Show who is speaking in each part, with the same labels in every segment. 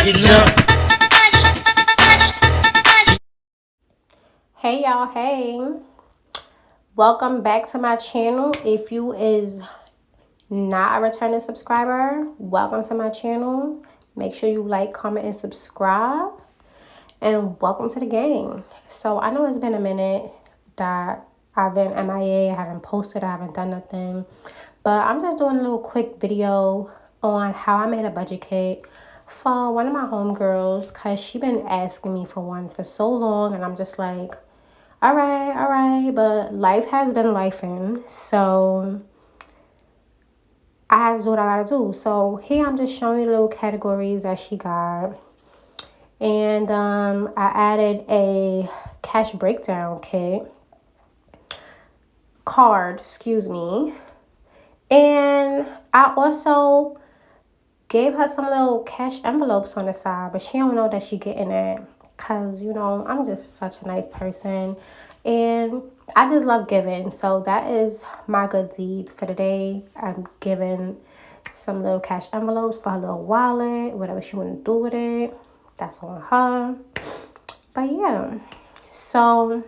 Speaker 1: Hey y'all, hey. Welcome back to my channel. If you is not a returning subscriber, welcome to my channel. Make sure you like, comment, and subscribe. And welcome to the gang. So I know it's been a minute that I've been MIA, I haven't posted, I haven't done nothing. But I'm just doing a little quick video on how I made a budget kit for one of my homegirls, because she been asking me for one for so long, and I'm just like, all right, but life has been lifing, so I had to do what I gotta do. So here I'm just showing you the little categories that she got. And I added a cash breakdown card, excuse me. And I also gave her some little cash envelopes on the side, but she don't know that she getting it, because, you know, I'm just such a nice person. And I just love giving. So that is my good deed for the day. I'm giving some little cash envelopes for her little wallet, whatever she want to do with it. That's on her. But yeah, so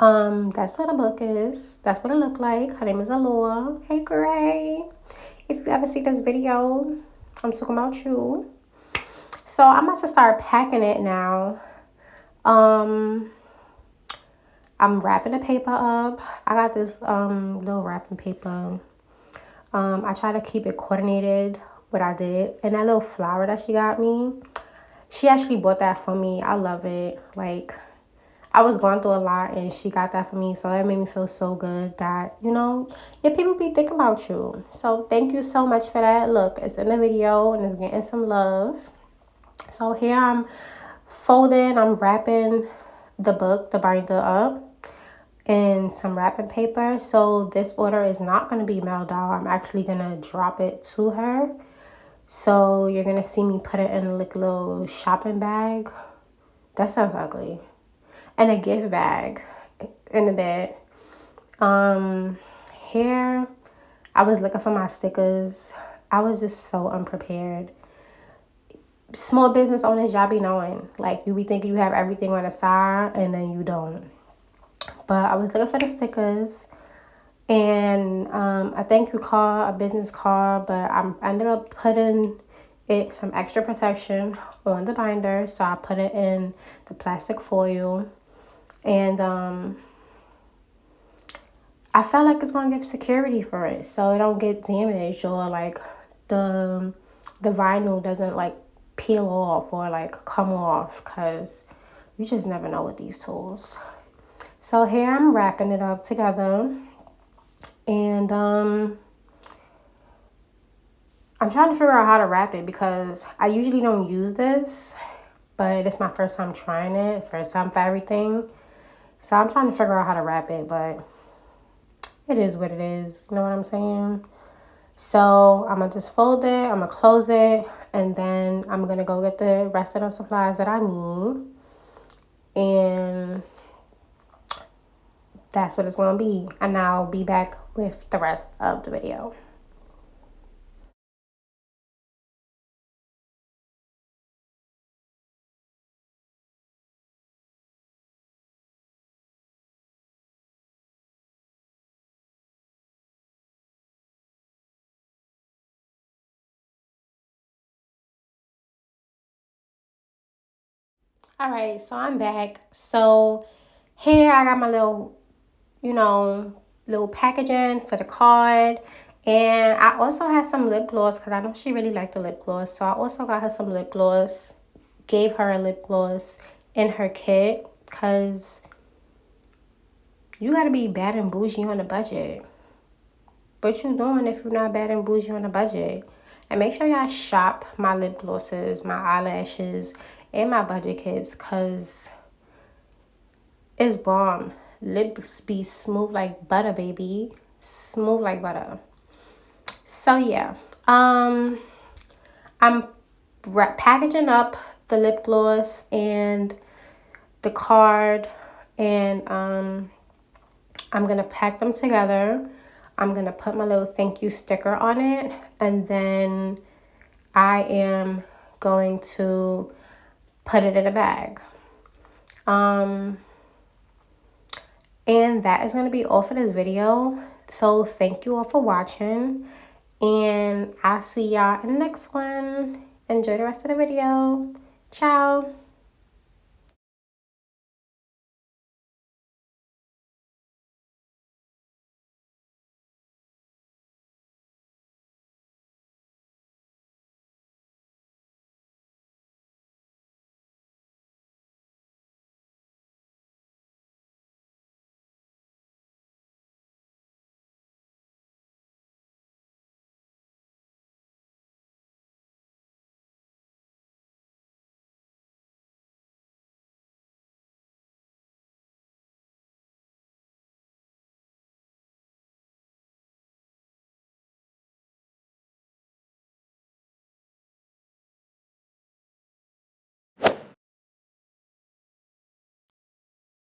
Speaker 1: that's what the book is. That's what it look like. Her name is Alora. Hey, Gray. If you ever see this video, I'm talking about you. So I'm about to start packing it now. I'm wrapping the paper up. I got this little wrapping paper. I try to keep it coordinated, what I did. And that little flower that she got me, she actually bought that for me. I love it. Like, I was going through a lot and she got that for me. So that made me feel so good that, you know, yeah, people be thinking about you. So thank you so much for that. Look, it's in the video and it's getting some love. So here I'm folding, I'm wrapping the book, the binder up in some wrapping paper. So this order is not going to be mailed out. I'm actually going to drop it to her. So you're going to see me put it in like a little shopping bag. That sounds ugly. And a gift bag in a bit. Here, I was looking for my stickers. I was just so unprepared. Small business owners, y'all be knowing. Like, you be thinking you have everything on the side and then you don't. But I was looking for the stickers and a thank you card, a business card, but I ended up putting it some extra protection on the binder. So I put it in the plastic foil. And I felt like it's gonna give security for it, so it don't get damaged, or like the vinyl doesn't like peel off or like come off, because you just never know with these tools. So here I'm wrapping it up together, and I'm trying to figure out how to wrap it, because I usually don't use this, but it's my first time trying it, first time for everything. So I'm trying to figure out how to wrap it, but it is what it is. You know what I'm saying? So I'm going to just fold it. I'm going to close it. And then I'm going to go get the rest of the supplies that I need. And that's what it's going to be. And I'll be back with the rest of the video. All right, so I'm back. So here I got my little, you know, little packaging for the card. And I also had some lip gloss, because I know she really liked the lip gloss. So I also got her some lip gloss, gave her a lip gloss in her kit, because you got to be bad and bougie on a budget. What you doing if you're not bad and bougie on a budget? And make sure y'all shop my lip glosses, my eyelashes, and my budget kits, because it's bomb. Lips be smooth like butter, baby. Smooth like butter. So yeah, I'm packaging up the lip gloss and the card, and I'm gonna pack them together. I'm gonna put my little thank you sticker on it, and then I am going to put it in a bag. And that is going to be all for this video. So thank you all for watching, and I'll see y'all in the next one. Enjoy the rest of the video. Ciao.